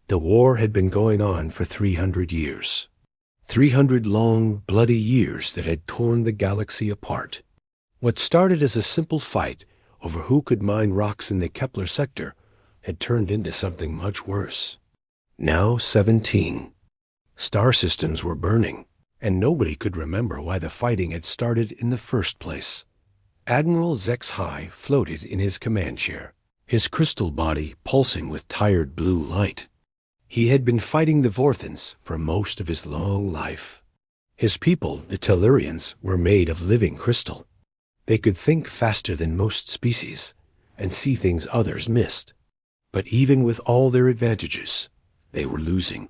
The war had been going on for 300 years. 300 long, bloody years that had torn the galaxy apart. What started as a simple fight over who could mine rocks in the Kepler sector had turned into something much worse. Now 17. Star systems were burning, and nobody could remember why the fighting had started in the first place. Admiral Zex-High floated in his command chair, his crystal body pulsing with tired blue light. He had been fighting the Vorthans for most of his long life. His people, the Tellurians, were made of living crystal. They could think faster than most species and see things others missed. But even with all their advantages, they were losing.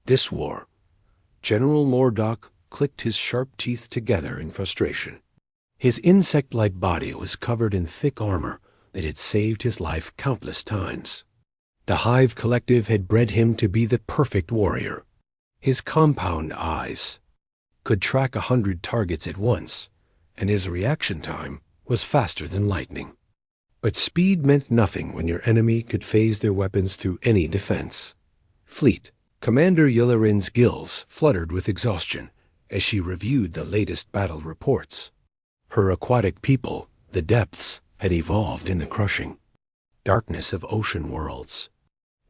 This war, General Mordock clicked his sharp teeth together in frustration. His insect-like body was covered in thick armor that had saved his life countless times. The Hive Collective had bred him to be the perfect warrior. His compound eyes could track 100 targets at once, and his reaction time was faster than lightning. But speed meant nothing when your enemy could phase their weapons through any defense. Fleet Commander Yilleran's gills fluttered with exhaustion as she reviewed the latest battle reports. Her aquatic people, the depths, had evolved in the crushing darkness of ocean worlds.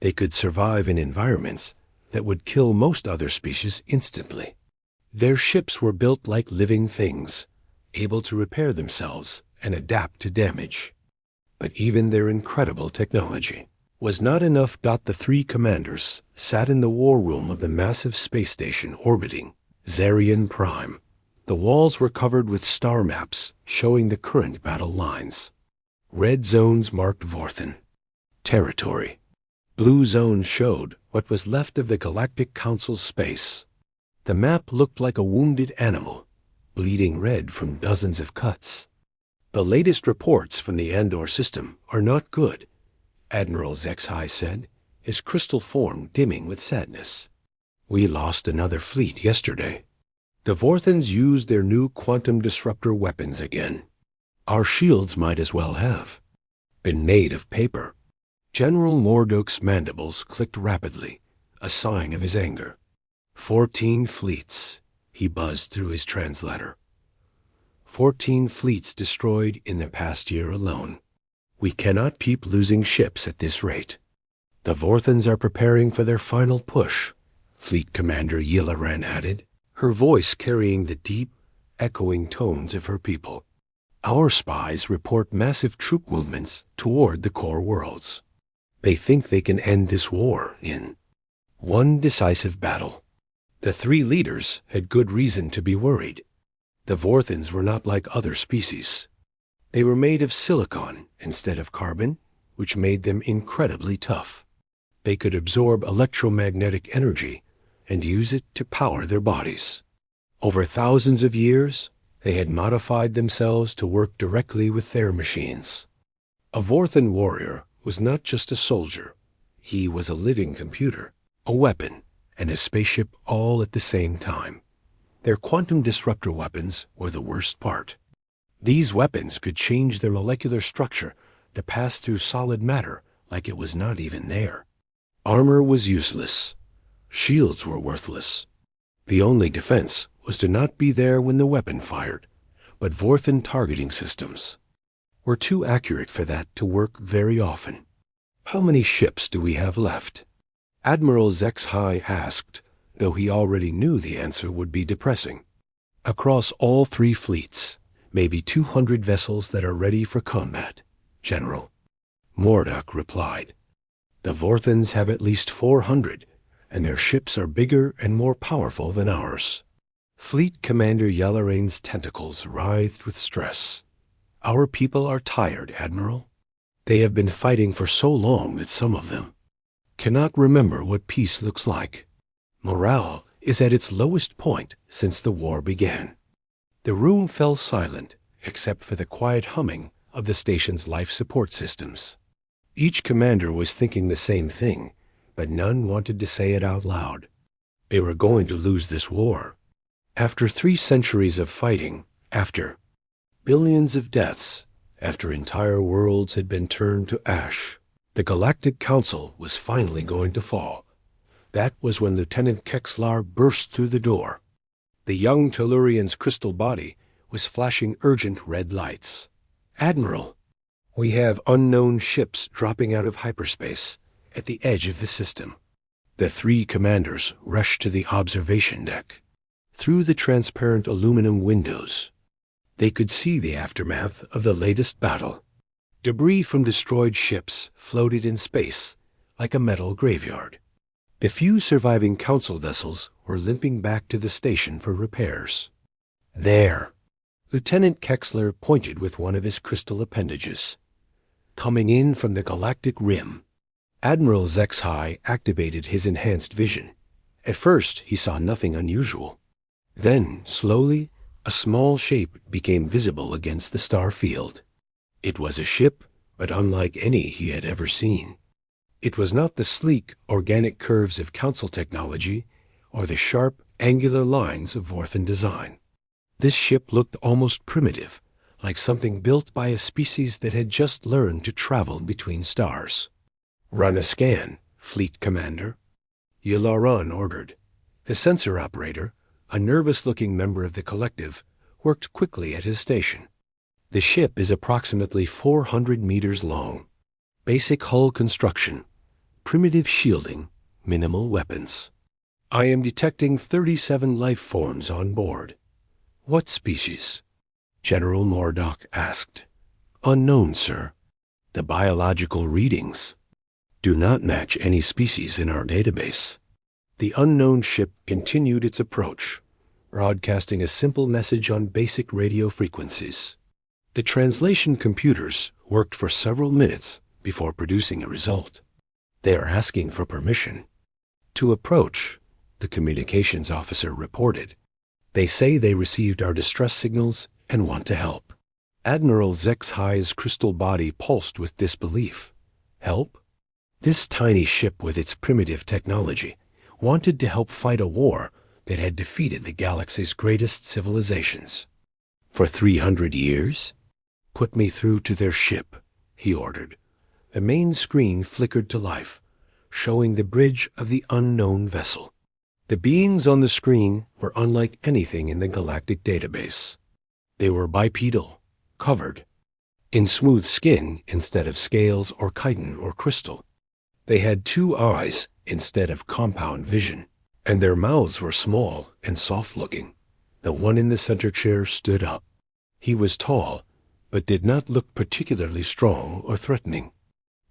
They could survive in environments that would kill most other species instantly. Their ships were built like living things, able to repair themselves and adapt to damage. But even their incredible technology was not enough. The three commanders sat in the war room of the massive space station orbiting Zarian Prime. The walls were covered with star maps showing the current battle lines. Red zones marked Vorthan territory. Blue zones showed what was left of the Galactic Council's space. The map looked like a wounded animal, bleeding red from dozens of cuts. The latest reports from the Andor system are not good, Admiral Zex-High said, his crystal form dimming with sadness. We lost another fleet yesterday. The Vorthans used their new quantum disruptor weapons again. Our shields might as well have been made of paper. General Mordock's mandibles clicked rapidly, a sign of his anger. 14 fleets, he buzzed through his translator. 14 fleets destroyed in the past year alone. We cannot keep losing ships at this rate. The Vorthans are preparing for their final push, Fleet Commander Yilleran added, her voice carrying the deep, echoing tones of her people. Our spies report massive troop movements toward the core worlds. They think they can end this war in one decisive battle. The three leaders had good reason to be worried. The Vorthans were not like other species. They were made of silicon instead of carbon, which made them incredibly tough. They could absorb electromagnetic energy and use it to power their bodies. Over thousands of years, they had modified themselves to work directly with their machines. A Vorthan warrior was not just a soldier. He was a living computer, a weapon, and a spaceship all at the same time. Their quantum disruptor weapons were the worst part. These weapons could change their molecular structure to pass through solid matter like it was not even there. Armor was useless. Shields were worthless. The only defense was to not be there when the weapon fired, but Vorthan targeting systems were too accurate for that to work very often. How many ships do we have left? Admiral Zex-High asked, though he already knew the answer would be depressing. Across all three fleets, maybe 200 vessels that are ready for combat, General. Mordock replied. The Vorthans have at least 400, and their ships are bigger and more powerful than ours. Fleet Commander Yilleran's tentacles writhed with stress. Our people are tired, Admiral. They have been fighting for so long that some of them cannot remember what peace looks like. Morale is at its lowest point since the war began. The room fell silent, except for the quiet humming of the station's life support systems. Each commander was thinking the same thing, but none wanted to say it out loud. They were going to lose this war. After 3 centuries of fighting, after billions of deaths, after entire worlds had been turned to ash, the Galactic Council was finally going to fall, That was when Lieutenant Kexlar burst through the door. The young Tellurian's crystal body was flashing urgent red lights. "Admiral, we have unknown ships dropping out of hyperspace at the edge of the system." The three commanders rushed to the observation deck. Through the transparent aluminum windows, they could see the aftermath of the latest battle. Debris from destroyed ships floated in space like a metal graveyard. The few surviving Council vessels were limping back to the station for repairs. "There," Lieutenant Kexler pointed with one of his crystal appendages. "Coming in from the galactic rim." Admiral Zexhai activated his enhanced vision. At first, he saw nothing unusual. Then, slowly, a small shape became visible against the star field. It was a ship, but unlike any he had ever seen. It was not the sleek, organic curves of Council technology or the sharp, angular lines of Vorthan design. This ship looked almost primitive, like something built by a species that had just learned to travel between stars. "Run a scan, Fleet Commander," Yularan ordered. The sensor operator, a nervous-looking member of the collective, worked quickly at his station. The ship is approximately 400 meters long. Basic hull construction, primitive shielding, minimal weapons. "I am detecting 37 life forms on board." "What species?" General Mordock asked. "Unknown, sir. The biological readings do not match any species in our database." The unknown ship continued its approach, broadcasting a simple message on basic radio frequencies. The translation computers worked for several minutes before producing a result. "They are asking for permission to approach," the communications officer reported. "They say they received our distress signals and want to help." Admiral Zexhai's crystal body pulsed with disbelief. Help? This tiny ship with its primitive technology wanted to help fight a war that had defeated the galaxy's greatest civilizations. "For 300 years? Put me through to their ship," he ordered. The main screen flickered to life, showing the bridge of the unknown vessel. The beings on the screen were unlike anything in the galactic database. They were bipedal, covered in smooth skin instead of scales or chitin or crystal. They had 2 eyes instead of compound vision, and their mouths were small and soft-looking. The one in the center chair stood up. He was tall, but did not look particularly strong or threatening.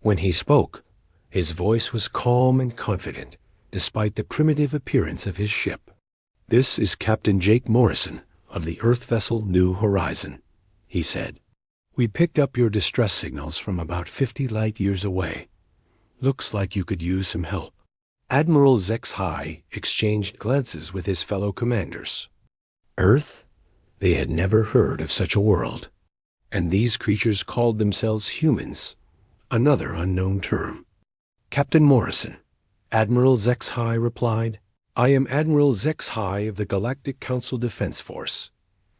When he spoke, his voice was calm and confident, despite the primitive appearance of his ship. "This is Captain Jake Morrison of the Earth vessel New Horizon," he said. "We picked up your distress signals from about 50 light-years away. Looks like you could use some help." Admiral Zexhai exchanged glances with his fellow commanders. Earth? They had never heard of such a world. And these creatures called themselves humans, another unknown term. "Captain Morrison," Admiral Zexhai replied. "I am Admiral Zexhai of the Galactic Council Defense Force.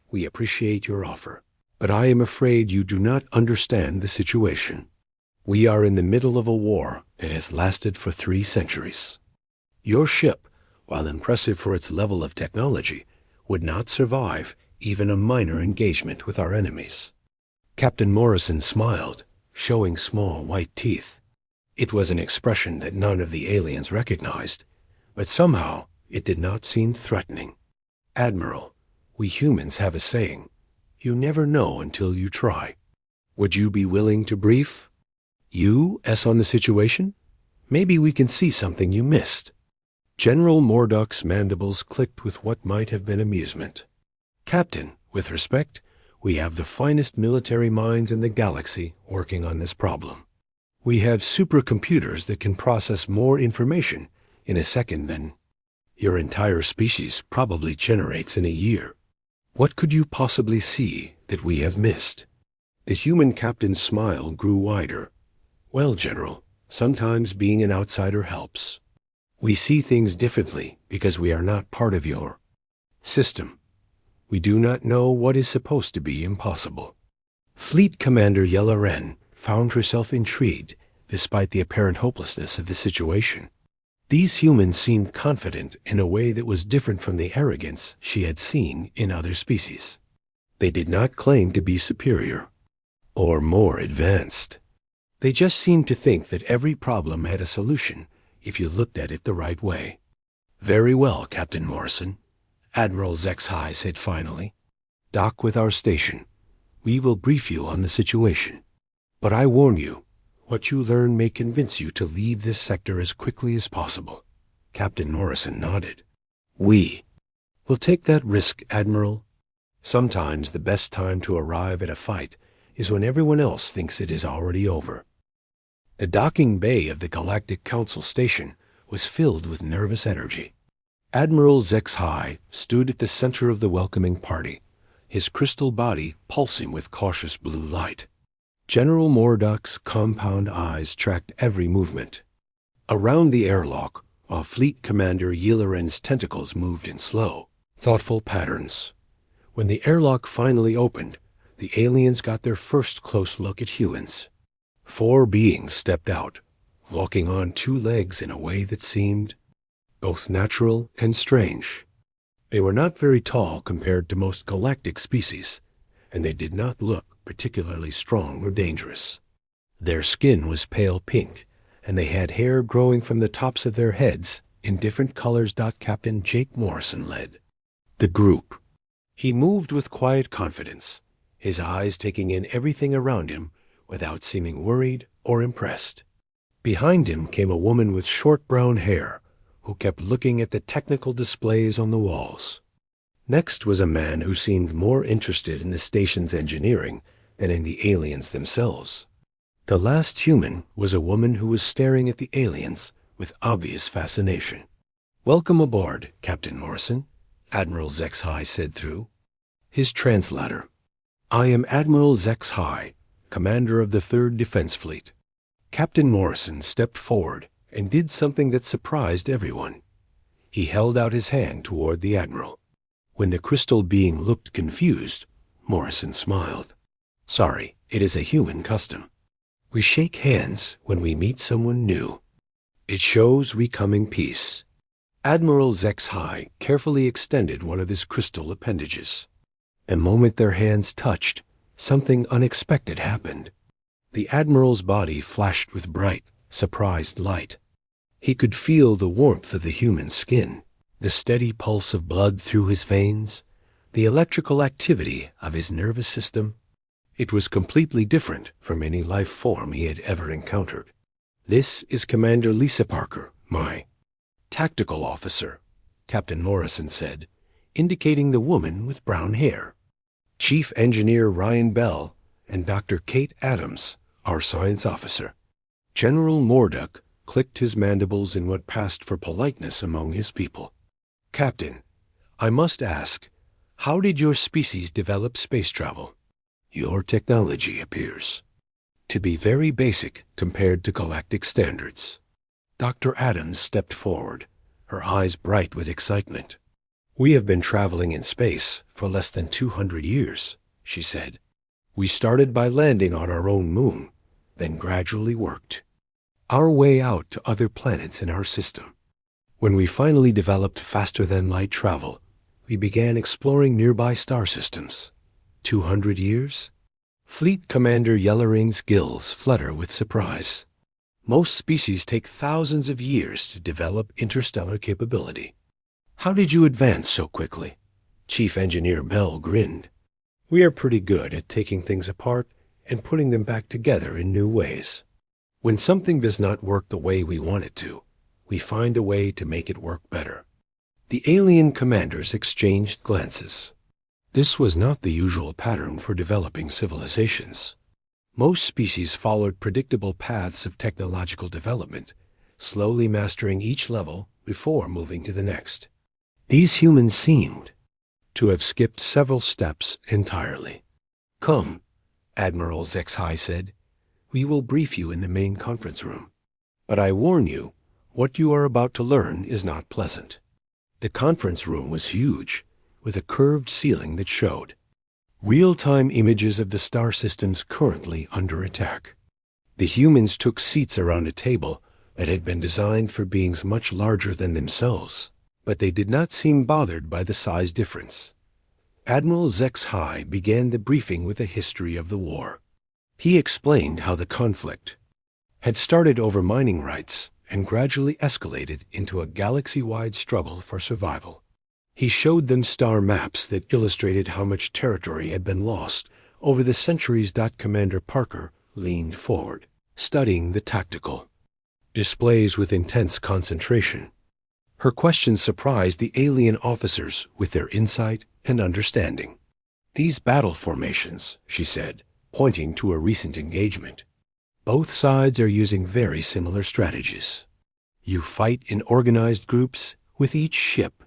We appreciate your offer, but I am afraid you do not understand the situation. We are in the middle of a war that has lasted for 3 centuries. Your ship, while impressive for its level of technology, would not survive even a minor engagement with our enemies." Captain Morrison smiled, showing small white teeth. It was an expression that none of the aliens recognized, but somehow it did not seem threatening. "Admiral, we humans have a saying, you never know until you try. Would you be willing to brief us on the situation? Maybe we can see something you missed." General Mordock's mandibles clicked with what might have been amusement. "Captain, with respect, we have the finest military minds in the galaxy working on this problem. We have supercomputers that can process more information in a second than your entire species probably generates in a year. What could you possibly see that we have missed?" The human captain's smile grew wider. "Well, General, sometimes being an outsider helps. We see things differently because we are not part of your system. We do not know what is supposed to be impossible." Fleet Commander Yellaren found herself intrigued despite the apparent hopelessness of the situation. These humans seemed confident in a way that was different from the arrogance she had seen in other species. They did not claim to be superior or more advanced. They just seemed to think that every problem had a solution if you looked at it the right way. "Very well, Captain Morrison," Admiral Zex-High said finally. "Dock with our station. We will brief you on the situation. But I warn you, what you learn may convince you to leave this sector as quickly as possible." Captain Morrison nodded. "We will take that risk, Admiral. Sometimes the best time to arrive at a fight is when everyone else thinks it is already over." The docking bay of the Galactic Council station was filled with nervous energy. Admiral Zex-High stood at the center of the welcoming party, his crystal body pulsing with cautious blue light. General Morduck's compound eyes tracked every movement. Around the airlock, while Fleet Commander Yilleren's tentacles moved in slow, thoughtful patterns. When the airlock finally opened, the aliens got their first close look at humans. 4 beings stepped out, walking on 2 legs in a way that seemed both natural and strange. They were not very tall compared to most galactic species, and they did not look particularly strong or dangerous. Their skin was pale pink, and they had hair growing from the tops of their heads in different colors. Captain Jake Morrison led the group. He moved with quiet confidence, his eyes taking in everything around him without seeming worried or impressed. Behind him came a woman with short brown hair, who kept looking at the technical displays on the walls. Next was a man who seemed more interested in the station's engineering than in the aliens themselves. The last human was a woman who was staring at the aliens with obvious fascination. "Welcome aboard, Captain Morrison," Admiral Zex-High said through his translator. "I am Admiral Zex-High, commander of the 3rd Defense Fleet." Captain Morrison stepped forward and did something that surprised everyone. He held out his hand toward the Admiral. When the crystal being looked confused, Morrison smiled. "Sorry, it is a human custom. We shake hands when we meet someone new. It shows we come in peace." Admiral Zex-High carefully extended one of his crystal appendages. The moment their hands touched, something unexpected happened. The Admiral's body flashed with bright, surprised light. He could feel the warmth of the human skin, the steady pulse of blood through his veins, the electrical activity of his nervous system. It was completely different from any life form he had ever encountered. "This is Commander Lisa Parker, my tactical officer," Captain Morrison said, indicating the woman with brown hair. "Chief Engineer Ryan Bell and Dr. Kate Adams, our science officer." General Morduck clicked his mandibles in what passed for politeness among his people. "Captain, I must ask, how did your species develop space travel?" "Your technology appears to be very basic compared to galactic standards." Dr. Adams stepped forward, her eyes bright with excitement. "We have been traveling in space for less than 200 years, she said. "We started by landing on our own moon, then gradually worked our way out to other planets in our system. When we finally developed faster-than-light travel, we began exploring nearby star systems. 200 years? Fleet Commander Yellering's gills flutter with surprise. Most species take thousands of years to develop interstellar capability. How did you advance so quickly?" Chief Engineer Bell grinned. "We are pretty good at taking things apart and putting them back together in new ways. When something does not work the way we want it to, we find a way to make it work better." The alien commanders exchanged glances. This was not the usual pattern for developing civilizations. Most species followed predictable paths of technological development, slowly mastering each level before moving to the next. These humans seemed to have skipped several steps entirely. "Come," Admiral Zex-High said. "We will brief you in the main conference room. But I warn you, what you are about to learn is not pleasant." The conference room was huge, with a curved ceiling that showed real-time images of the star systems currently under attack. The humans took seats around a table that had been designed for beings much larger than themselves, but they did not seem bothered by the size difference. Admiral Zex began the briefing with a history of the war. He explained how the conflict had started over mining rights and gradually escalated into a galaxy-wide struggle for survival. He showed them star maps that illustrated how much territory had been lost over the centuries. Commander Parker leaned forward, studying the tactical displays with intense concentration. Her questions surprised the alien officers with their insight and understanding. "These battle formations," she said, pointing to a recent engagement. "Both sides are using very similar strategies. You fight in organized groups, with each ship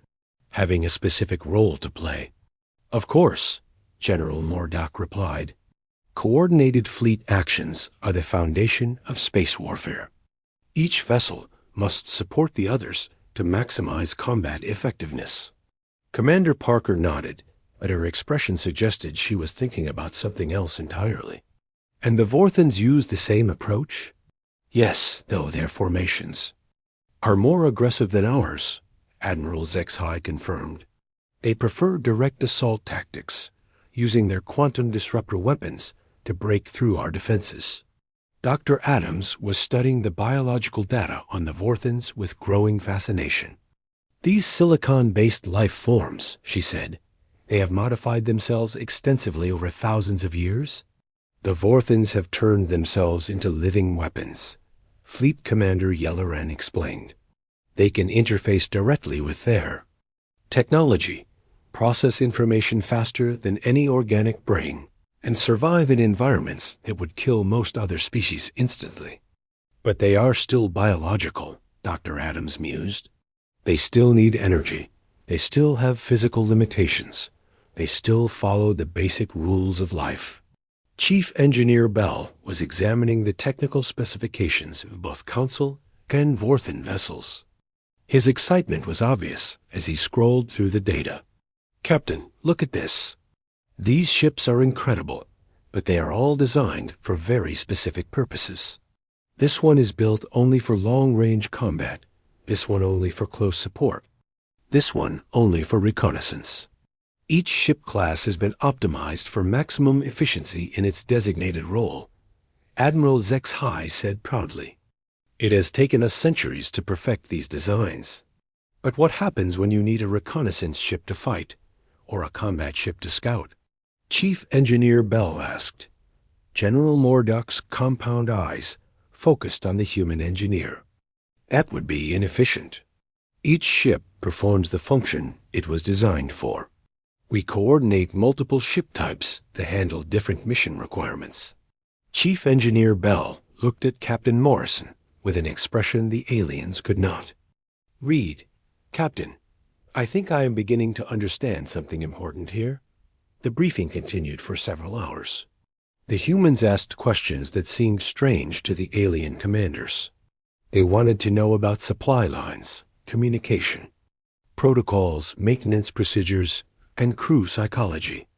having a specific role to play." "Of course," General Mordock replied. "Coordinated fleet actions are the foundation of space warfare. Each vessel must support the others to maximize combat effectiveness." Commander Parker nodded, but her expression suggested she was thinking about something else entirely. "And the Vorthans use the same approach?" "Yes, though their formations are more aggressive than ours," Admiral Zex confirmed. "They prefer direct assault tactics, using their quantum disruptor weapons to break through our defenses." Dr. Adams was studying the biological data on the Vorthans with growing fascination. "These silicon-based life forms," she said, "they have modified themselves extensively over thousands of years?" "The Vorthans have turned themselves into living weapons," Fleet Commander Yelloran explained. "They can interface directly with their technology, process information faster than any organic brain, and survive in environments that would kill most other species instantly." "But they are still biological," Dr. Adams mused. "They still need energy. They still have physical limitations. They still follow the basic rules of life." Chief Engineer Bell was examining the technical specifications of both Council and Vorthan vessels. His excitement was obvious as he scrolled through the data. "Captain, look at this. These ships are incredible, but they are all designed for very specific purposes. This one is built only for long-range combat, this one only for close support, this one only for reconnaissance. Each ship class has been optimized for maximum efficiency in its designated role," Admiral Zex said proudly. "It has taken us centuries to perfect these designs. But what happens when you need a reconnaissance ship to fight, or a combat ship to scout?" Chief Engineer Bell asked. General Mordock's compound eyes focused on the human engineer. "That would be inefficient. Each ship performs the function it was designed for. We coordinate multiple ship types to handle different mission requirements." Chief Engineer Bell looked at Captain Morrison with an expression the aliens could not read. "Captain, I think I am beginning to understand something important here." The briefing continued for several hours. The humans asked questions that seemed strange to the alien commanders. They wanted to know about supply lines, communication, protocols, maintenance procedures, and crew psychology.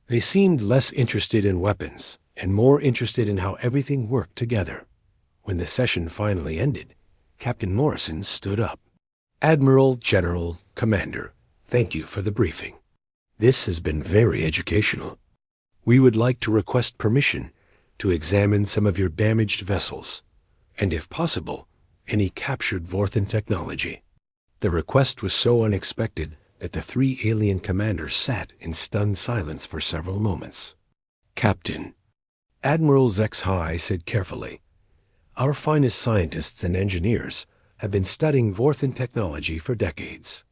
They seemed less interested in weapons and more interested in how everything worked together. When the session finally ended, Captain Morrison stood up. "Admiral, General, Commander, thank you for the briefing. This has been very educational. We would like to request permission to examine some of your damaged vessels, and if possible, any captured Vorthan technology." The request was so unexpected that the three alien commanders sat in stunned silence for several moments. "Captain," Admiral Zex said carefully, "our finest scientists and engineers have been studying Vorthan technology for decades.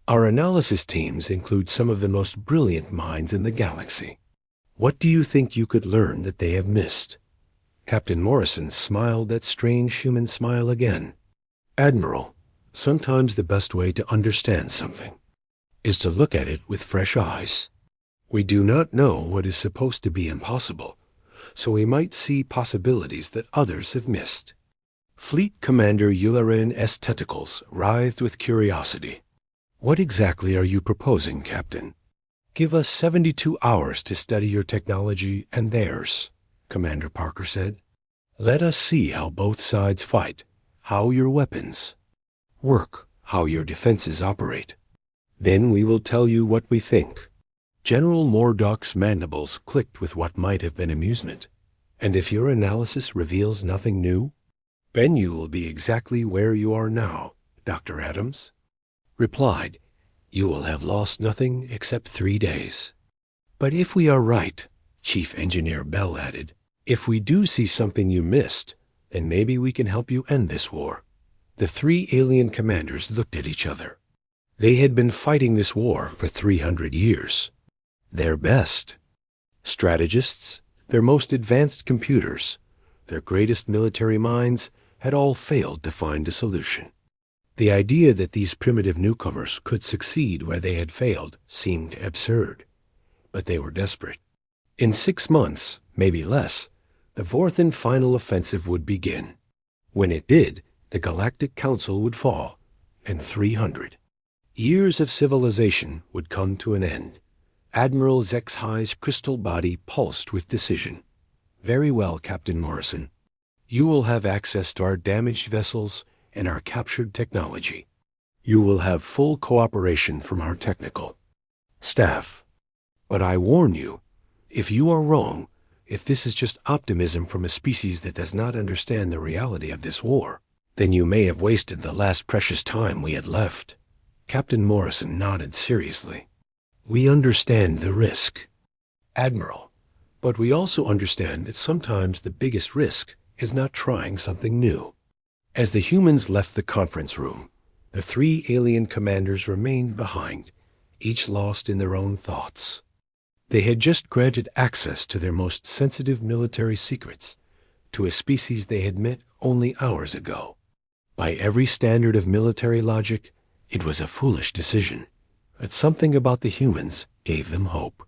Our analysis teams include some of the most brilliant minds in the galaxy. What do you think you could learn that they have missed?" Captain Morrison smiled that strange human smile again. "Admiral, sometimes the best way to understand something is to look at it with fresh eyes. We do not know what is supposed to be impossible, so we might see possibilities that others have missed." Fleet Commander Yularen S. Tentacles writhed with curiosity. "What exactly are you proposing, Captain?" "Give us 72 hours to study your technology and theirs," Commander Parker said. "Let us see how both sides fight, how your weapons work, how your defenses operate. Then we will tell you what we think." General Mordoc's mandibles clicked with what might have been amusement. "And if your analysis reveals nothing new, then you will be exactly where you are now," Dr. Adams replied. "You will have lost nothing except 3 days." "But if we are right," Chief Engineer Bell added, "if we do see something you missed, then maybe we can help you end this war." The 3 alien commanders looked at each other. They had been fighting this war for 300 years. Their best strategists, their most advanced computers, their greatest military minds had all failed to find a solution. The idea that these primitive newcomers could succeed where they had failed seemed absurd, but they were desperate. In 6 months, maybe less, the 4th and final offensive would begin. When it did, the Galactic Council would fall, and 300 years of civilization would come to an end. Admiral Zexhi's crystal body pulsed with decision. "Very well, Captain Morrison. You will have access to our damaged vessels and our captured technology. You will have full cooperation from our technical staff. But I warn you, if you are wrong, if this is just optimism from a species that does not understand the reality of this war, then you may have wasted the last precious time we had left." Captain Morrison nodded seriously. "We understand the risk, Admiral, but we also understand that sometimes the biggest risk is not trying something new." As the humans left the conference room, the 3 alien commanders remained behind, each lost in their own thoughts. They had just granted access to their most sensitive military secrets to a species they had met only hours ago. By every standard of military logic, it was a foolish decision, but something about the humans gave them hope.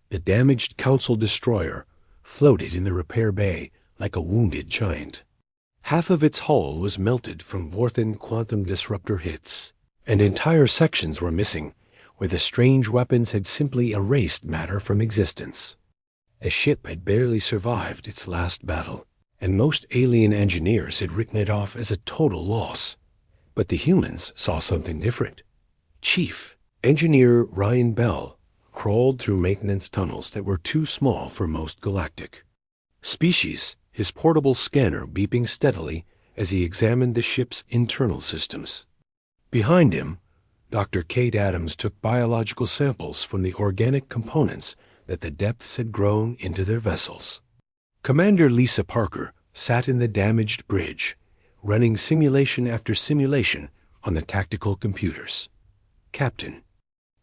The damaged Council destroyer floated in the repair bay like a wounded giant. Half of its hull was melted from Vorthen quantum disruptor hits, and entire sections were missing where the strange weapons had simply erased matter from existence. A ship had barely survived its last battle, and most alien engineers had written it off as a total loss. But the humans saw something different. Chief Engineer Ryan Bell crawled through maintenance tunnels that were too small for most galactic species, his portable scanner beeping steadily as he examined the ship's internal systems. Behind him, Dr. Kate Adams took biological samples from the organic components that the depths had grown into their vessels. Commander Lisa Parker sat in the damaged bridge, running simulation after simulation on the tactical computers. Captain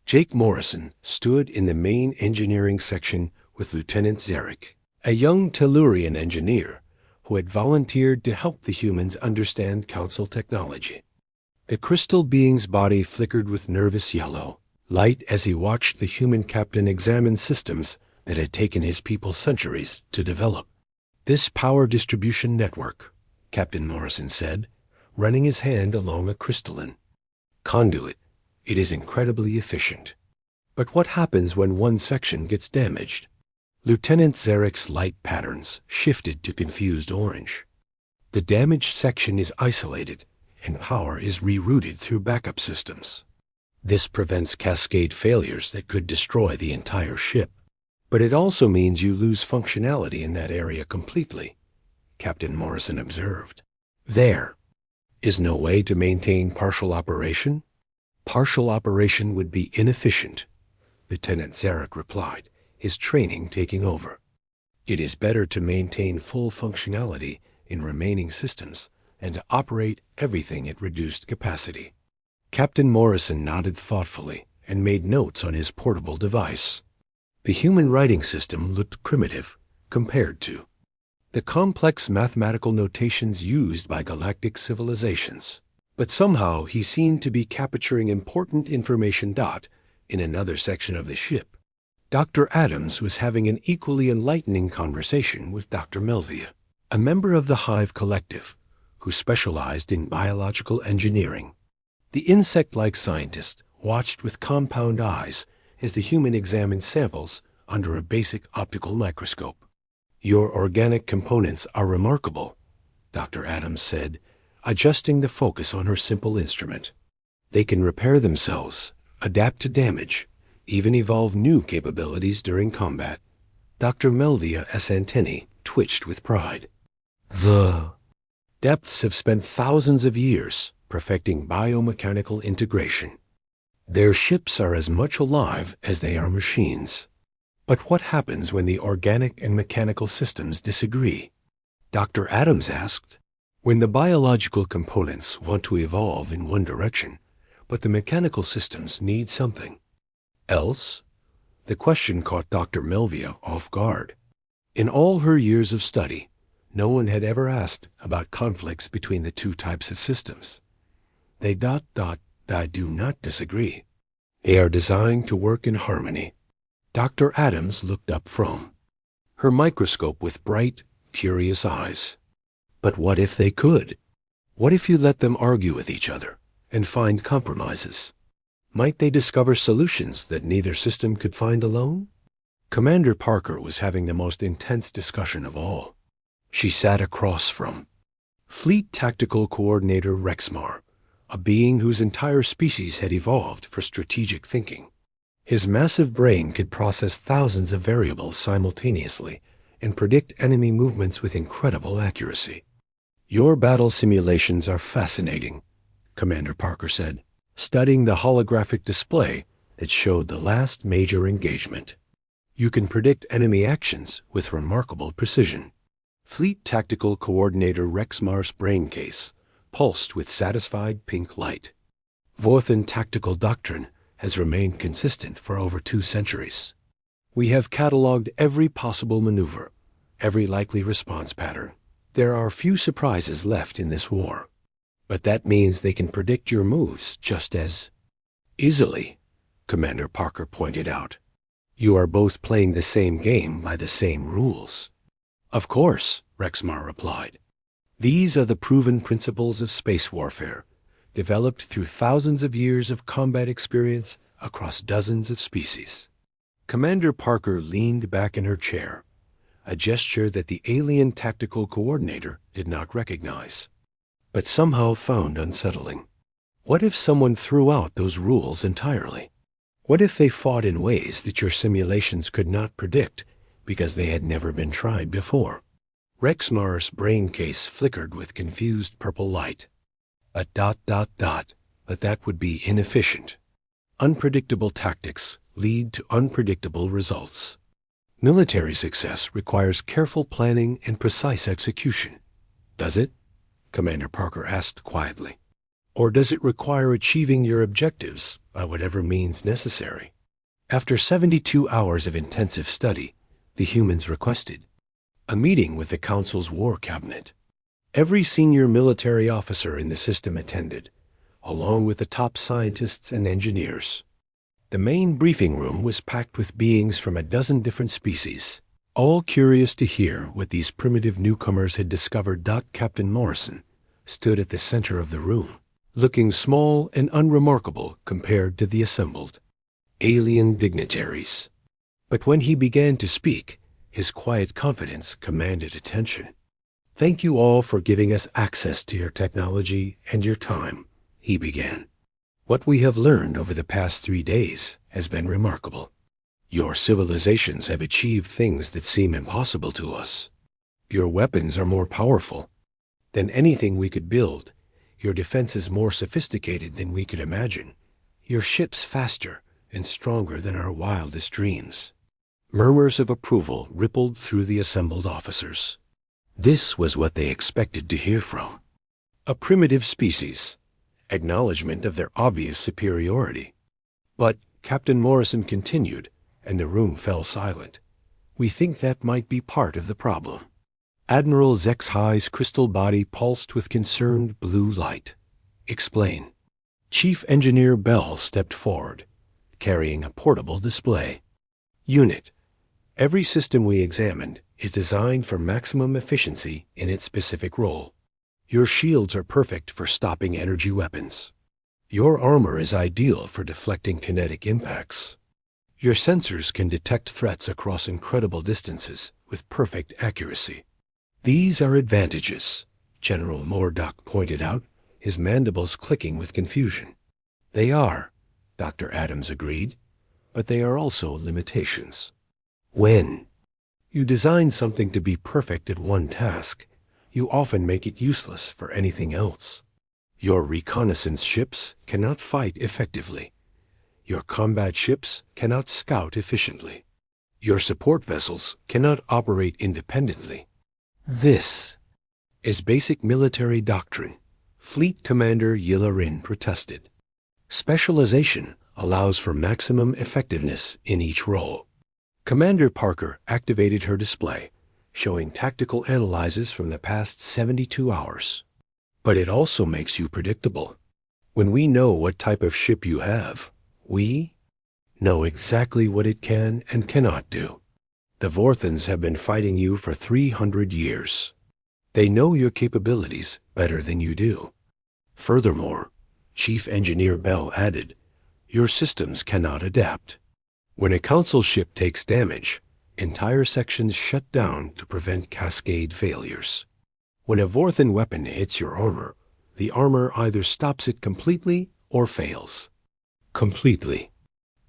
Jake Morrison stood in the main engineering section with Lieutenant Zarek, a young Tellurian engineer who had volunteered to help the humans understand Council technology. The crystal being's body flickered with nervous yellow light as he watched the human captain examine systems that had taken his people centuries to develop. "This power distribution network," Captain Morrison said, running his hand along a crystalline conduit. "It is incredibly efficient. But what happens when one section gets damaged?" Lieutenant Zarek's light patterns shifted to confused orange. "The damaged section is isolated, and power is rerouted through backup systems. This prevents cascade failures that could destroy the entire ship. But it also means you lose functionality in that area completely," Captain Morrison observed. "There is no way to maintain partial operation?" "Partial operation would be inefficient," Lieutenant Zarek replied, his training taking over. "It is better to maintain full functionality in remaining systems and to operate everything at reduced capacity." Captain Morrison nodded thoughtfully and made notes on his portable device. The human writing system looked primitive compared to the complex mathematical notations used by galactic civilizations. But somehow he seemed to be capturing important information. In another section of the ship, Dr. Adams was having an equally enlightening conversation with Dr. Melvia, a member of the Hive Collective, who specialized in biological engineering. The insect-like scientist watched with compound eyes as the human examined samples under a basic optical microscope. "Your organic components are remarkable," Dr. Adams said, adjusting the focus on her simple instrument. They can repair themselves, adapt to damage, even evolve new capabilities during combat. Dr. Melvia S. Antenni twitched with pride. The depths have spent thousands of years perfecting biomechanical integration. Their ships are as much alive as they are machines. But what happens when the organic and mechanical systems disagree? Dr. Adams asked. When the biological components want to evolve in one direction, but the mechanical systems need something else? The question caught Dr. Melvia off guard. In all her years of study, no one had ever asked about conflicts between the two types of systems. They do not disagree. They are designed to work in harmony. Dr. Adams looked up from her microscope with bright, curious eyes. But what if they could? What if you let them argue with each other and find compromises? Might they discover solutions that neither system could find alone? Commander Parker was having the most intense discussion of all. She sat across from Fleet Tactical Coordinator Rexmar, a being whose entire species had evolved for strategic thinking. His massive brain could process thousands of variables simultaneously and predict enemy movements with incredible accuracy. Your battle simulations are fascinating, Commander Parker said, studying the holographic display that showed the last major engagement. You can predict enemy actions with remarkable precision. Fleet Tactical Coordinator Rexmar's brain case pulsed with satisfied pink light. Vorthan tactical doctrine has remained consistent for over 2 centuries. We have cataloged every possible maneuver, every likely response pattern. There are few surprises left in this war. But that means they can predict your moves just as easily, Commander Parker pointed out. You are both playing the same game by the same rules. Of course, Rexmar replied. These are the proven principles of space warfare, developed through thousands of years of combat experience across dozens of species. Commander Parker leaned back in her chair, a gesture that the alien tactical coordinator did not recognize, but somehow found unsettling. What if someone threw out those rules entirely? What if they fought in ways that your simulations could not predict because they had never been tried before? Rexmar's brain case flickered with confused purple light. But that would be inefficient. Unpredictable tactics lead to unpredictable results. Military success requires careful planning and precise execution. Does it? Commander Parker asked quietly. Or does it require achieving your objectives by whatever means necessary? After 72 hours of intensive study, the humans requested a meeting with the Council's War Cabinet. Every senior military officer in the system attended, along with the top scientists and engineers. The main briefing room was packed with beings from a dozen different species, all curious to hear what these primitive newcomers had discovered. Captain Morrison stood at the center of the room, looking small and unremarkable compared to the assembled alien dignitaries. But when he began to speak, his quiet confidence commanded attention. Thank you all for giving us access to your technology and your time, he began. What we have learned over the past 3 days has been remarkable. Your civilizations have achieved things that seem impossible to us. Your weapons are more powerful than anything we could build. Your defense is more sophisticated than we could imagine. Your ships faster and stronger than our wildest dreams. Murmurs of approval rippled through the assembled officers. This was what they expected to hear from a primitive species, acknowledgement of their obvious superiority. But Captain Morrison continued, and the room fell silent. We think that might be part of the problem. Admiral Zexhi's crystal body pulsed with concerned blue light. Explain. Chief Engineer Bell stepped forward, carrying a portable display. Unit. Every system we examined is designed for maximum efficiency in its specific role. Your shields are perfect for stopping energy weapons. Your armor is ideal for deflecting kinetic impacts. Your sensors can detect threats across incredible distances with perfect accuracy. These are advantages, General Murdoch pointed out, his mandibles clicking with confusion. They are, Dr. Adams agreed, but they are also limitations. When you design something to be perfect at one task, you often make it useless for anything else. Your reconnaissance ships cannot fight effectively. Your combat ships cannot scout efficiently. Your support vessels cannot operate independently. This is basic military doctrine, Fleet Commander Yillerin protested. Specialization allows for maximum effectiveness in each role. Commander Parker activated her display, showing tactical analyses from the past 72 hours. But it also makes you predictable. When we know what type of ship you have, we know exactly what it can and cannot do. The Vorthans have been fighting you for 300 years. They know your capabilities better than you do. Furthermore, Chief Engineer Bell added, your systems cannot adapt. When a Council ship takes damage, entire sections shut down to prevent cascade failures. When a Vorthan weapon hits your armor, the armor either stops it completely or fails. Completely.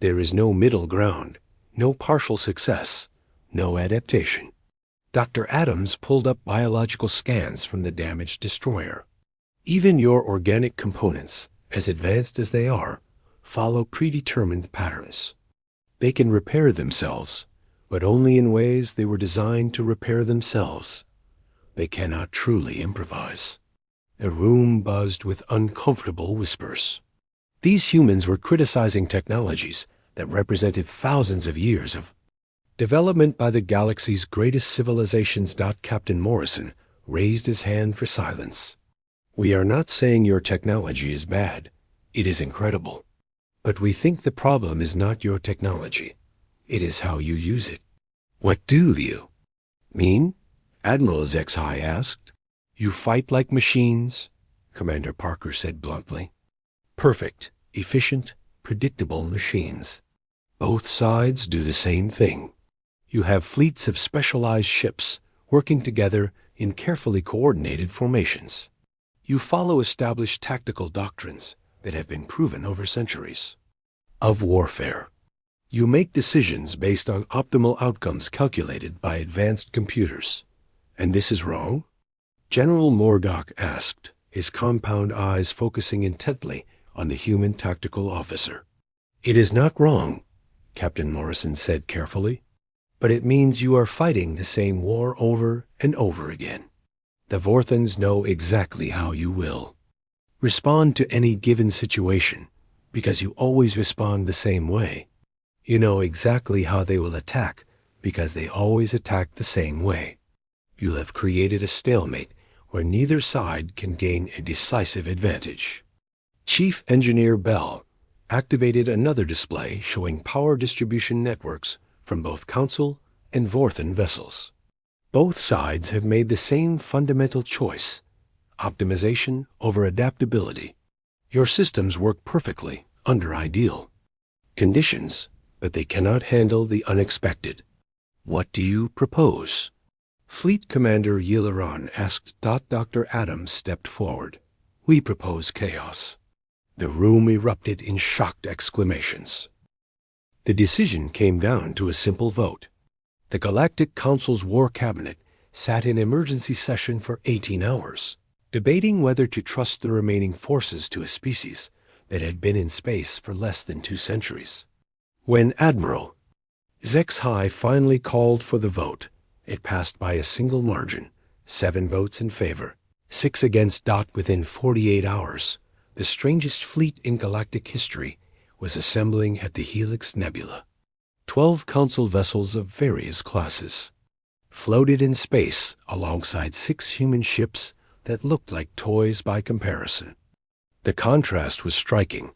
There is no middle ground, no partial success, no adaptation. Dr. Adams pulled up biological scans from the damaged destroyer. Even your organic components, as advanced as they are, follow predetermined patterns. They can repair themselves, but only in ways they were designed to repair themselves. They cannot truly improvise. The room buzzed with uncomfortable whispers. These humans were criticizing technologies that represented thousands of years of development by the galaxy's greatest civilizations. Captain Morrison raised his hand for silence. We are not saying your technology is bad. It is incredible. But we think the problem is not your technology. It is how you use it. What do you mean? Admiral HFY asked. You fight like machines, Commander Parker said bluntly. Perfect, efficient, predictable machines. Both sides do the same thing. You have fleets of specialized ships working together in carefully coordinated formations. You follow established tactical doctrines that have been proven over centuries of warfare. You make decisions based on optimal outcomes calculated by advanced computers. And this is wrong? General Murdoch asked, his compound eyes focusing intently on the human tactical officer. It is not wrong, Captain Morrison said carefully, but it means you are fighting the same war over and over again. The Vorthans know exactly how you will respond to any given situation, because you always respond the same way. You know exactly how they will attack, because they always attack the same way. You have created a stalemate where neither side can gain a decisive advantage. Chief Engineer Bell activated another display showing power distribution networks from both Council and Vorthan vessels. Both sides have made the same fundamental choice, optimization over adaptability. Your systems work perfectly under ideal conditions, but they cannot handle the unexpected. What do you propose? Fleet Commander Yillerin asked. Dr. Adams stepped forward. We propose chaos. The room erupted in shocked exclamations. The decision came down to a simple vote. The Galactic Council's War Cabinet sat in emergency session for 18 hours, debating whether to trust the remaining forces to a species that had been in space for less than 2 centuries. When Admiral HFY finally called for the vote, it passed by a single margin, 7 votes in favor, 6 against. Within 48 hours, the strangest fleet in galactic history was assembling at the Helix Nebula. 12 Council vessels of various classes floated in space alongside 6 human ships that looked like toys by comparison. The contrast was striking.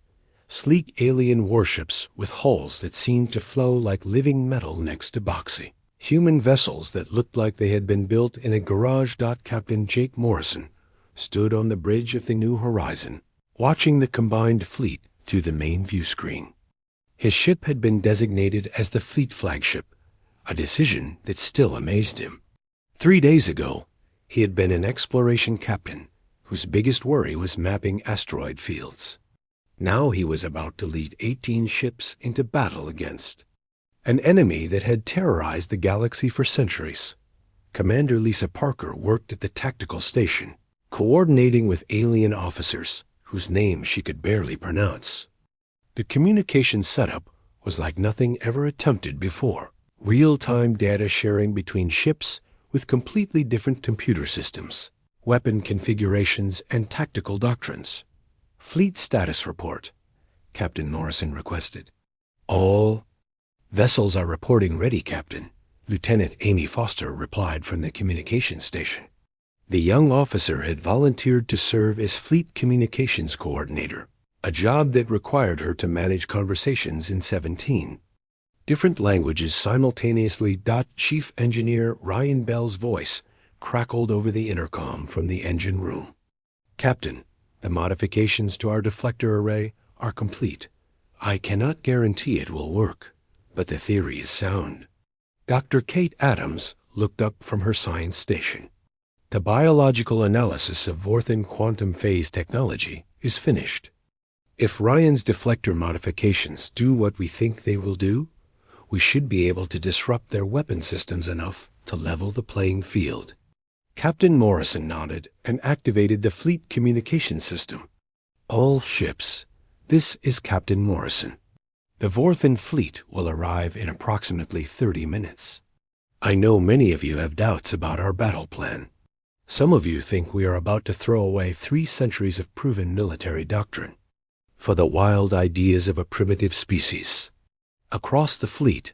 Sleek alien warships with hulls that seemed to flow like living metal next to boxy human vessels that looked like they had been built in a garage. Captain Jake Morrison stood on the bridge of the New Horizon, watching the combined fleet through the main view screen. His ship had been designated as the fleet flagship, a decision that still amazed him. 3 days ago, He had been an exploration captain whose biggest worry was mapping asteroid fields. Now he was about to lead 18 ships into battle against an enemy that had terrorized the galaxy for centuries. Commander Lisa Parker worked at the tactical station, coordinating with alien officers whose names she could barely pronounce. The communication setup was like nothing ever attempted before. Real-time data sharing between ships with completely different computer systems, weapon configurations, and tactical doctrines. Fleet status report, Captain Morrison requested. All vessels are reporting ready, Captain, Lieutenant Amy Foster replied from the communications station. The young officer had volunteered to serve as Fleet Communications Coordinator, a job that required her to manage conversations in 17 different languages simultaneously. Chief Engineer Ryan Bell's voice crackled over the intercom from the engine room. Captain, the modifications to our deflector array are complete. I cannot guarantee it will work, but the theory is sound. Dr. Kate Adams looked up from her science station. The biological analysis of Vorthan quantum phase technology is finished. If Ryan's deflector modifications do what we think they will do, we should be able to disrupt their weapon systems enough to level the playing field. Captain Morrison nodded and activated the fleet communication system. All ships, this is Captain Morrison. The Vorthan fleet will arrive in approximately 30 minutes. I know many of you have doubts about our battle plan. Some of you think we are about to throw away 3 centuries of proven military doctrine for the wild ideas of a primitive species. Across the fleet,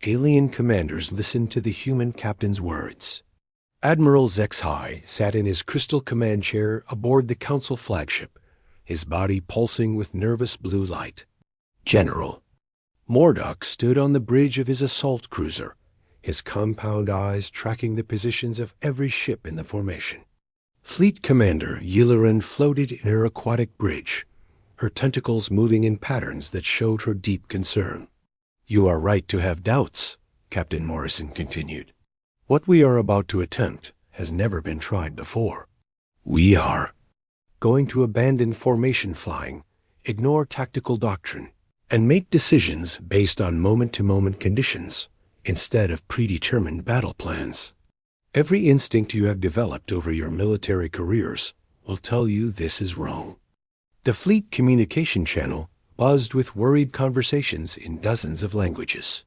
alien commanders listened to the human captain's words. Admiral Zexhai sat in his crystal command chair aboard the Council flagship, his body pulsing with nervous blue light. General Mordok stood on the bridge of his assault cruiser, his compound eyes tracking the positions of every ship in the formation. Fleet Commander Yilleran floated in her aquatic bridge, her tentacles moving in patterns that showed her deep concern. You are right to have doubts, Captain Morrison continued. What we are about to attempt has never been tried before. We are going to abandon formation flying, ignore tactical doctrine, and make decisions based on moment-to-moment conditions instead of predetermined battle plans. Every instinct you have developed over your military careers will tell you this is wrong. The fleet communication channel buzzed with worried conversations in dozens of languages.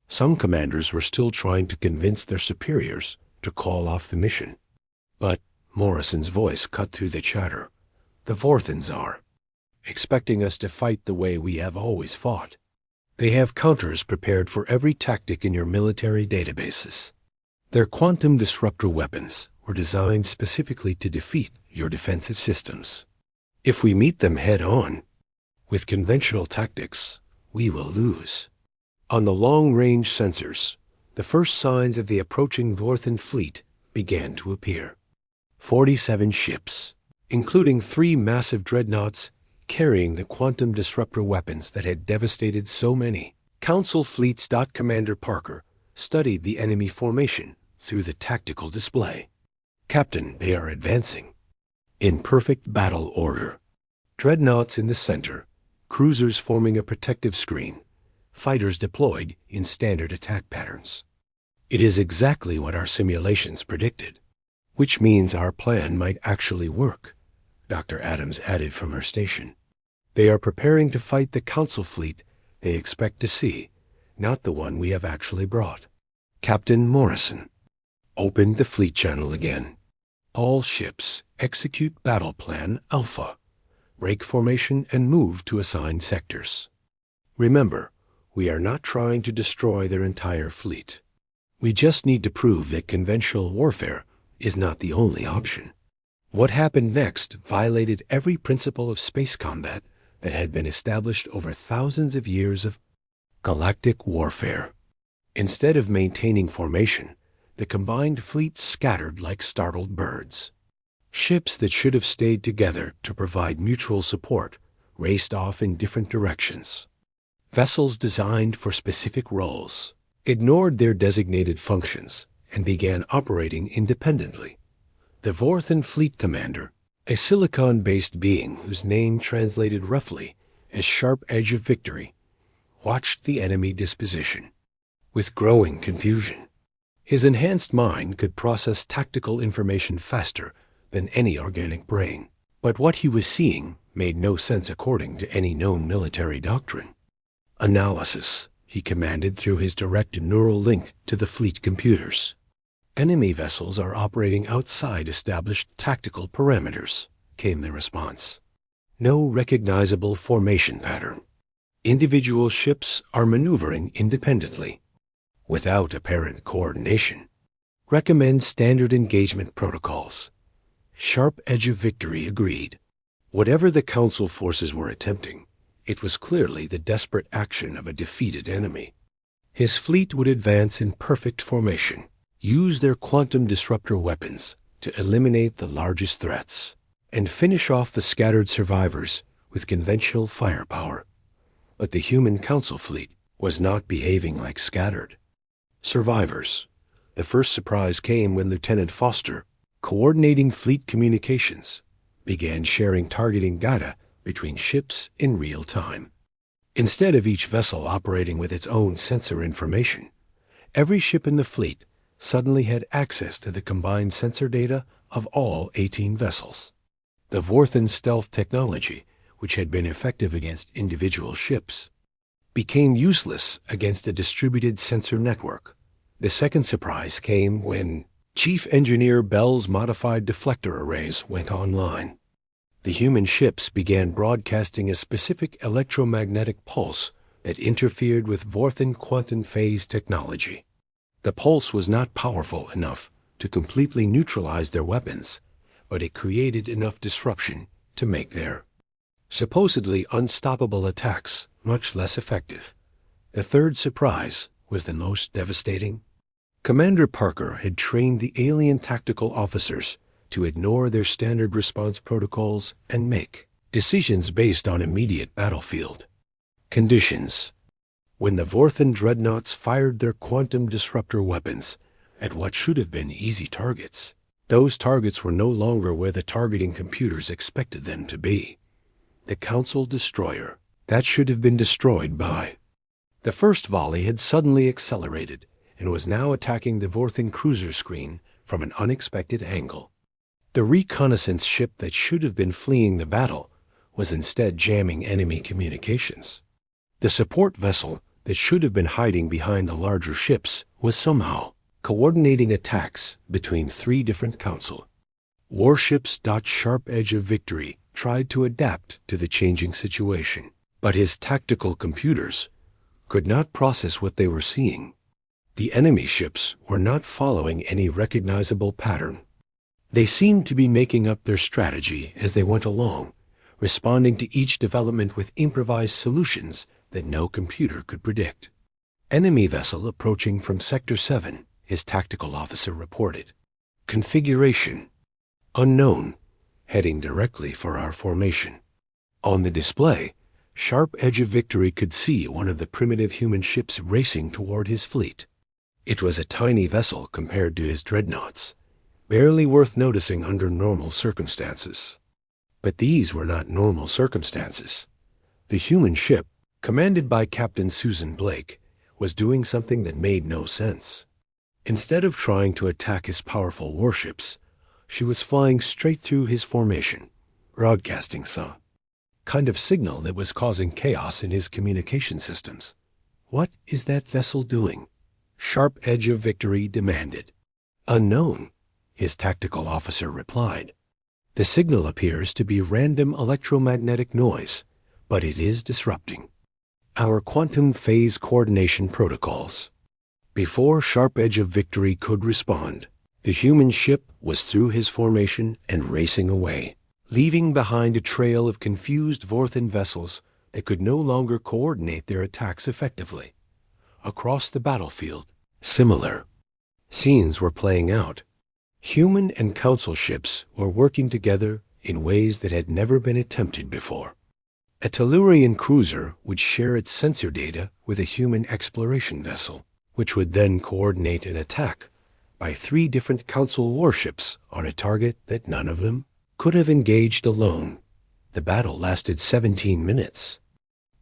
Some commanders were still trying to convince their superiors to call off the mission. But Morrison's voice cut through the chatter. The Vorthans are expecting us to fight the way we have always fought. They have counters prepared for every tactic in your military databases. Their quantum disruptor weapons were designed specifically to defeat your defensive systems. If we meet them head-on, with conventional tactics, we will lose. On the long-range sensors, the first signs of the approaching Vorthan fleet began to appear. 47 ships, including 3 massive dreadnoughts carrying the quantum disruptor weapons that had devastated so many. Council Fleets. Commander Parker studied the enemy formation through the tactical display. Captain, they are advancing in perfect battle order. Dreadnoughts in the center, cruisers forming a protective screen, fighters deployed in standard attack patterns. It is exactly what our simulations predicted, which means our plan might actually work, Dr. Adams added from her station. They are preparing to fight the Council fleet they expect to see, not the one we have actually brought. Captain Morrison opened the fleet channel again. All ships execute Battle Plan Alpha. Break formation and move to assigned sectors. Remember, we are not trying to destroy their entire fleet. We just need to prove that conventional warfare is not the only option. What happened next violated every principle of space combat that had been established over thousands of years of galactic warfare. Instead of maintaining formation, the combined fleet scattered like startled birds. Ships that should have stayed together to provide mutual support raced off in different directions. Vessels designed for specific roles ignored their designated functions and began operating independently, The Vorthan fleet commander, a silicon-based being whose name translated roughly as Sharp Edge of Victory, watched the enemy disposition with growing confusion. His enhanced mind could process tactical information faster than any organic brain, but what he was seeing made no sense according to any known military doctrine. Analysis, he commanded through his direct neural link to the fleet computers. Enemy vessels are operating outside established tactical parameters, came the response. No recognizable formation pattern. Individual ships are maneuvering independently, without apparent coordination. Recommend standard engagement protocols. Sharp Edge of Victory agreed. Whatever the Council forces were attempting, it was clearly the desperate action of a defeated enemy. His fleet would advance in perfect formation, use their quantum disruptor weapons to eliminate the largest threats, and finish off the scattered survivors with conventional firepower. But the human Council fleet was not behaving like scattered survivors. The first surprise came when Lieutenant Foster, coordinating fleet communications, began sharing targeting data between ships in real time. Instead of each vessel operating with its own sensor information, every ship in the fleet suddenly had access to the combined sensor data of all 18 vessels. The Vorthan stealth technology, which had been effective against individual ships, became useless against a distributed sensor network. The second surprise came when Chief Engineer Bell's modified deflector arrays went online. The human ships began broadcasting a specific electromagnetic pulse that interfered with Vorthan quantum phase technology. The pulse was not powerful enough to completely neutralize their weapons, but it created enough disruption to make their supposedly unstoppable attacks much less effective. The third surprise was the most devastating. Commander Parker had trained the alien tactical officers to ignore their standard response protocols and make decisions based on immediate battlefield conditions. When the Vorthan dreadnoughts fired their quantum disruptor weapons at what should have been easy targets, those targets were no longer where the targeting computers expected them to be. The Council destroyer that should have been destroyed by. The first volley had suddenly accelerated and was now attacking the Vorthan cruiser screen from an unexpected angle. The reconnaissance ship that should have been fleeing the battle was instead jamming enemy communications. The support vessel that should have been hiding behind the larger ships was somehow coordinating attacks between 3 different Council warships. Sharp Edge of Victory tried to adapt to the changing situation, but his tactical computers could not process what they were seeing. The enemy ships were not following any recognizable pattern. They seemed to be making up their strategy as they went along, responding to each development with improvised solutions that no computer could predict. Enemy vessel approaching from Sector 7, his tactical officer reported. Configuration unknown, heading directly for our formation. On the display, Sharp Edge of Victory could see one of the primitive human ships racing toward his fleet. It was a tiny vessel compared to his dreadnoughts, barely worth noticing under normal circumstances. But these were not normal circumstances. The human ship, commanded by Captain Susan Blake, was doing something that made no sense. Instead of trying to attack his powerful warships, she was flying straight through his formation, broadcasting some kind of signal that was causing chaos in his communication systems. What is that vessel doing? Sharp Edge of Victory demanded. Unknown, his tactical officer replied. The signal appears to be random electromagnetic noise, but it is disrupting our quantum phase coordination protocols. Before Sharp Edge of Victory could respond, the human ship was through his formation and racing away, leaving behind a trail of confused Vorthan vessels that could no longer coordinate their attacks effectively. Across the battlefield, similar scenes were playing out. Human and Council ships were working together in ways that had never been attempted before. A Tellurian cruiser would share its sensor data with a human exploration vessel, which would then coordinate an attack by 3 different Council warships on a target that none of them could have engaged alone. The battle lasted 17 minutes.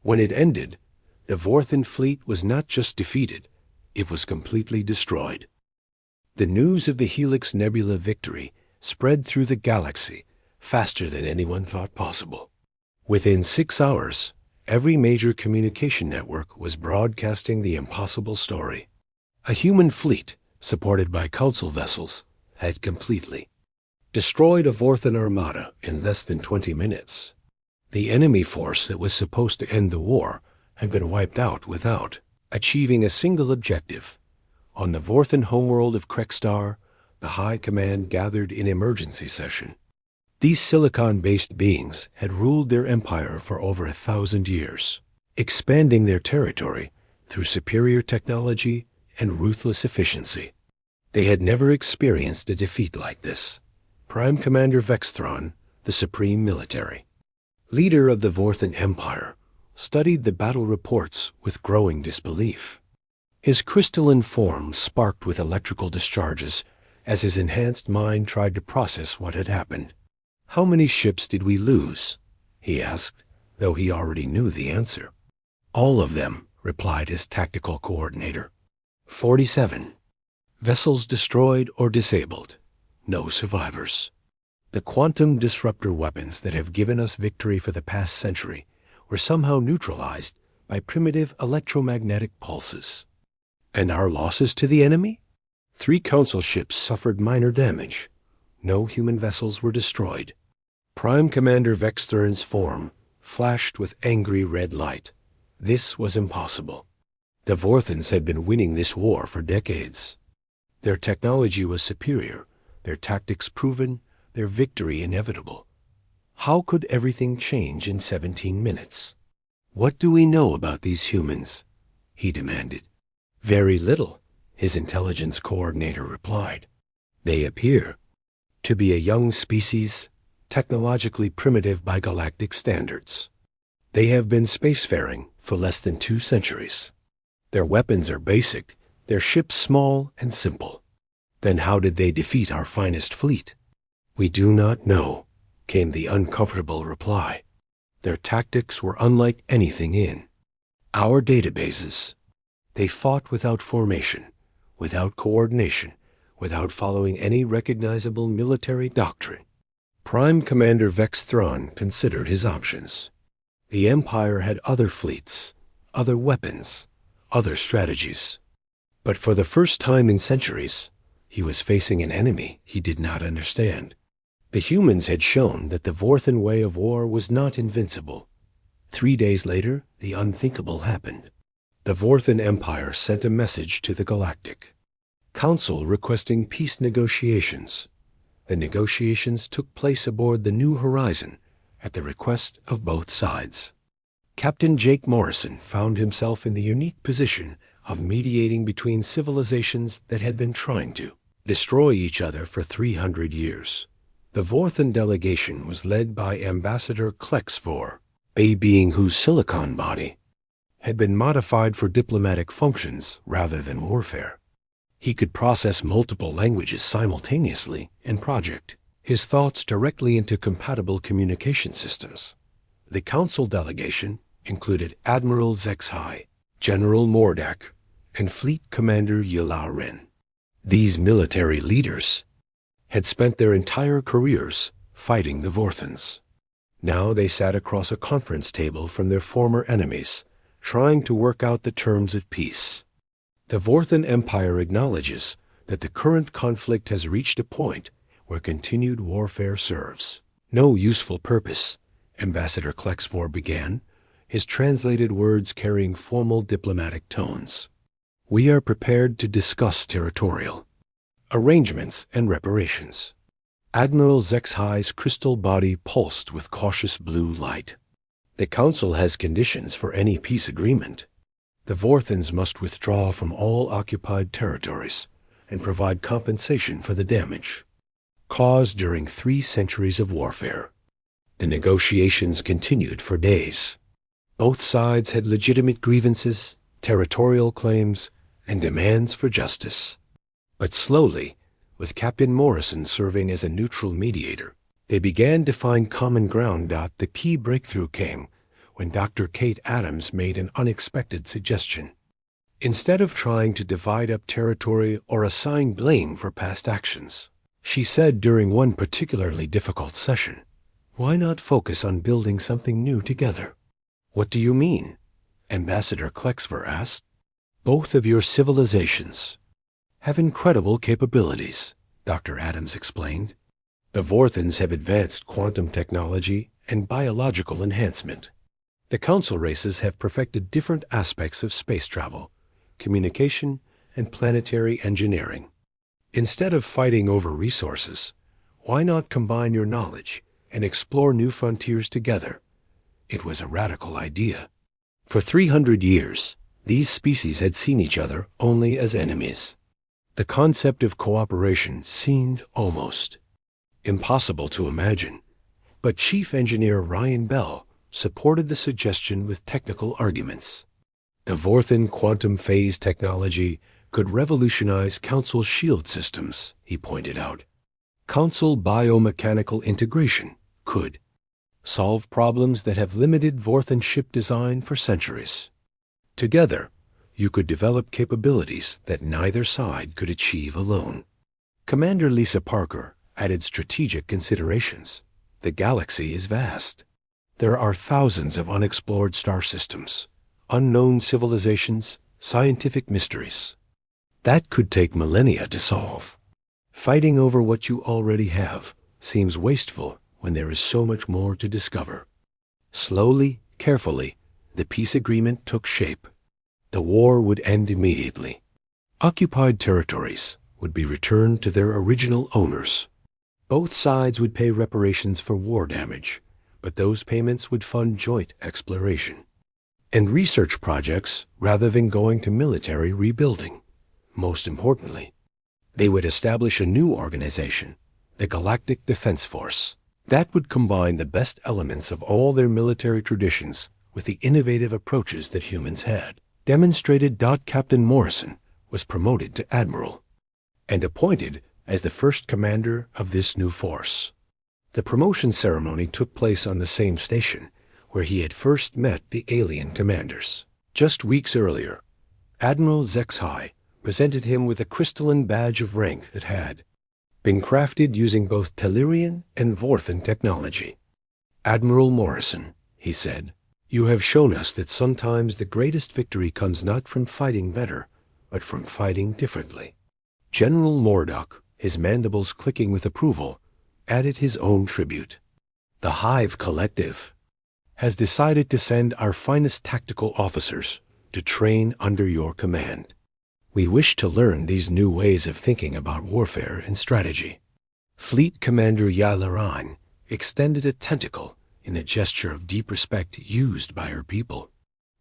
When it ended, the Vorthan fleet was not just defeated, it was completely destroyed. The news of the Helix Nebula victory spread through the galaxy faster than anyone thought possible. Within 6 hours, every major communication network was broadcasting the impossible story. A human fleet, supported by Council vessels, had completely destroyed a Vorthan armada in less than 20 minutes. The enemy force that was supposed to end the war had been wiped out without achieving a single objective. On the Vorthan homeworld of Krekstar, the High Command gathered in emergency session. These silicon-based beings had ruled their empire for over 1,000 years, expanding their territory through superior technology and ruthless efficiency. They had never experienced a defeat like this. Prime Commander Vexthron, the Supreme Military Leader of the Vorthan Empire, studied the battle reports with growing disbelief. His crystalline form sparked with electrical discharges as his enhanced mind tried to process what had happened. "How many ships did we lose?" he asked, though he already knew the answer. "All of them," replied his tactical coordinator. 47. Vessels destroyed or disabled. No survivors. The quantum disruptor weapons that have given us victory for the past century were somehow neutralized by primitive electromagnetic pulses. And our losses to the enemy? 3 Council ships suffered minor damage. No human vessels were destroyed. Prime Commander Vexthron's form flashed with angry red light. This was impossible. The Vorthans had been winning this war for decades. Their technology was superior, their tactics proven, their victory inevitable. How could everything change in 17 minutes? "What do we know about these humans?" he demanded. "Very little," his intelligence coordinator replied. "They appear to be a young species, technologically primitive by galactic standards. They have been spacefaring for less than 2 centuries. Their weapons are basic, their ships small and simple. Then how did they defeat our finest fleet?" "We do not know," came the uncomfortable reply. "Their tactics were unlike anything in our databases. They fought without formation, without coordination, without following any recognizable military doctrine." Prime Commander Vexthron considered his options. The Empire had other fleets, other weapons, other strategies. But for the first time in centuries, he was facing an enemy he did not understand. The humans had shown that the Vorthan way of war was not invincible. 3 days later, the unthinkable happened. The Vorthan Empire sent a message to the Galactic Council requesting peace negotiations. The negotiations took place aboard the New Horizon at the request of both sides. Captain Jake Morrison found himself in the unique position of mediating between civilizations that had been trying to destroy each other for 300 years. The Vorthan delegation was led by Ambassador Klexvor, a being whose silicon body had been modified for diplomatic functions rather than warfare. He could process multiple languages simultaneously and project his thoughts directly into compatible communication systems. The Council delegation included Admiral Zexhai, General Mordak, and Fleet Commander Yularen. These military leaders had spent their entire careers fighting the Vorthans. Now they sat across a conference table from their former enemies, trying to work out the terms of peace. The Vorthan Empire acknowledges that the current conflict has reached a point where continued warfare serves no useful purpose, Ambassador Klexvor began, his translated words carrying formal diplomatic tones. "We are prepared to discuss territorial arrangements and reparations." Admiral Zexhai's crystal body pulsed with cautious blue light. "The Council has conditions for any peace agreement. The Vorthans must withdraw from all occupied territories and provide compensation for the damage caused during 3 centuries of warfare." The negotiations continued for days. Both sides had legitimate grievances, territorial claims, and demands for justice. But slowly, with Captain Morrison serving as a neutral mediator, they began to find common ground. The key breakthrough came when Dr. Kate Adams made an unexpected suggestion. Instead of trying to divide up territory or assign blame for past actions, she said during one particularly difficult session, "Why not focus on building something new together?" "What do you mean?" Ambassador Klexver asked. "Both of your civilizations have incredible capabilities," Dr. Adams explained. "The Vorthans have advanced quantum technology and biological enhancement. The Council races have perfected different aspects of space travel, communication, and planetary engineering. Instead of fighting over resources, why not combine your knowledge and explore new frontiers together?" It was a radical idea. For 300 years, these species had seen each other only as enemies. The concept of cooperation seemed almost impossible to imagine. But Chief Engineer Ryan Bell supported the suggestion with technical arguments. The Vorthan quantum phase technology could revolutionize Council shield systems, he pointed out. Council biomechanical integration could solve problems that have limited Vorthan ship design for centuries. Together, you could develop capabilities that neither side could achieve alone. Commander Lisa Parker added strategic considerations. The galaxy is vast. There are thousands of unexplored star systems, unknown civilizations, scientific mysteries. That could take millennia to solve. Fighting over what you already have seems wasteful when there is so much more to discover. Slowly, carefully, the peace agreement took shape. The war would end immediately. Occupied territories would be returned to their original owners. Both sides would pay reparations for war damage, but those payments would fund joint exploration and research projects rather than going to military rebuilding. Most importantly, they would establish a new organization, the Galactic Defense Force, that would combine the best elements of all their military traditions with the innovative approaches that humans had. Demonstrated. Captain Morrison was promoted to admiral and appointed as the first commander of this new force. The promotion ceremony took place on the same station where he had first met the alien commanders. Just weeks earlier, Admiral Zexhai presented him with a crystalline badge of rank that had been crafted using both Tellurian and Vorthan technology. "Admiral Morrison," he said, "you have shown us that sometimes the greatest victory comes not from fighting better, but from fighting differently." General Mordock, his mandibles clicking with approval, added his own tribute. "The Hive Collective has decided to send our finest tactical officers to train under your command. We wish to learn these new ways of thinking about warfare and strategy." Fleet Commander Yalaran extended a tentacle in a gesture of deep respect used by her people.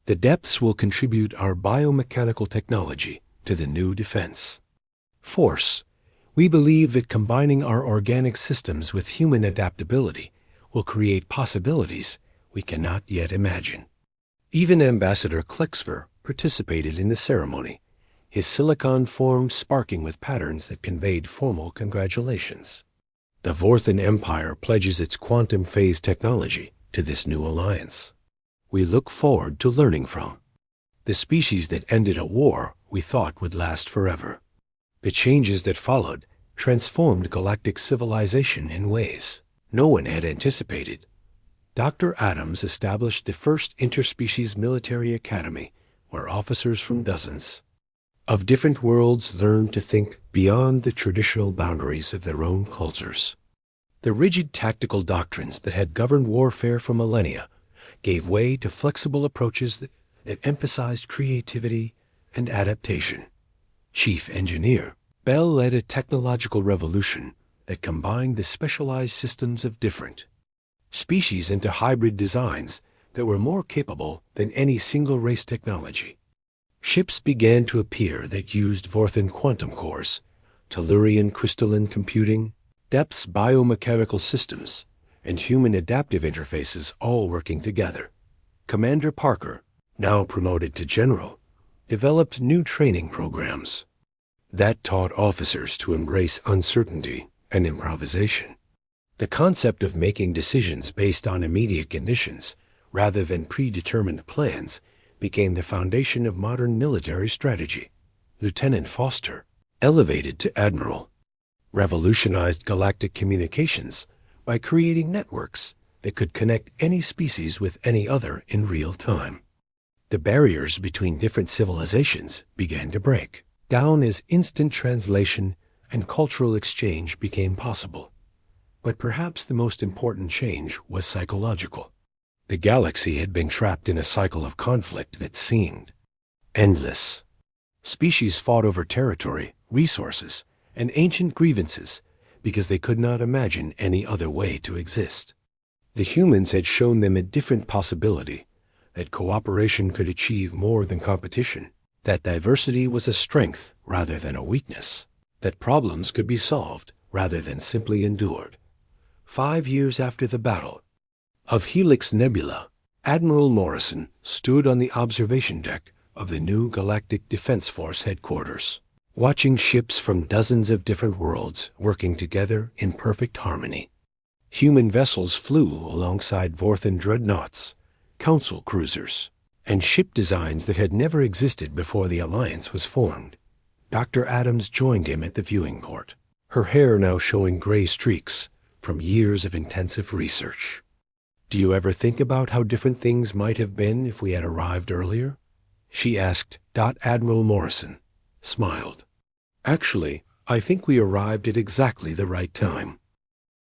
"The depths will contribute our biomechanical technology to the new defense force. We believe that combining our organic systems with human adaptability will create possibilities we cannot yet imagine." Even Ambassador Klexver participated in the ceremony, his silicon form sparking with patterns that conveyed formal congratulations. The Vorthan Empire pledges its quantum phase technology to this new alliance. We look forward to learning from the species that ended a war we thought would last forever. The changes that followed transformed galactic civilization in ways no one had anticipated. Dr. Adams established the first interspecies military academy where officers from dozens of different worlds learned to think beyond the traditional boundaries of their own cultures. The rigid tactical doctrines that had governed warfare for millennia gave way to flexible approaches that emphasized creativity and adaptation. Chief Engineer Bell led a technological revolution that combined the specialized systems of different species into hybrid designs that were more capable than any single-race technology. Ships began to appear that used Vorthan quantum cores, Tellurian crystalline computing, Depth's biomechanical systems, and human adaptive interfaces all working together. Commander Parker, now promoted to general, developed new training programs. That taught officers to embrace uncertainty and improvisation. The concept of making decisions based on immediate conditions rather than predetermined plans became the foundation of modern military strategy. Lieutenant Foster, elevated to admiral, revolutionized galactic communications by creating networks that could connect any species with any other in real time. The barriers between different civilizations began to break down as instant translation and cultural exchange became possible. But perhaps the most important change was psychological. The galaxy had been trapped in a cycle of conflict that seemed endless. Species fought over territory, resources, and ancient grievances because they could not imagine any other way to exist. The humans had shown them a different possibility, that cooperation could achieve more than competition, that diversity was a strength rather than a weakness, that problems could be solved rather than simply endured. 5 years after the battle of Helix Nebula, Admiral Morrison stood on the observation deck of the new Galactic Defense Force headquarters, watching ships from dozens of different worlds working together in perfect harmony. Human vessels flew alongside Vorthan dreadnoughts, council cruisers, and ship designs that had never existed before the Alliance was formed. Dr. Adams joined him at the viewing port, her hair now showing gray streaks from years of intensive research. "Do you ever think about how different things might have been if we had arrived earlier?" she asked. Admiral Morrison smiled. "Actually, I think we arrived at exactly the right time.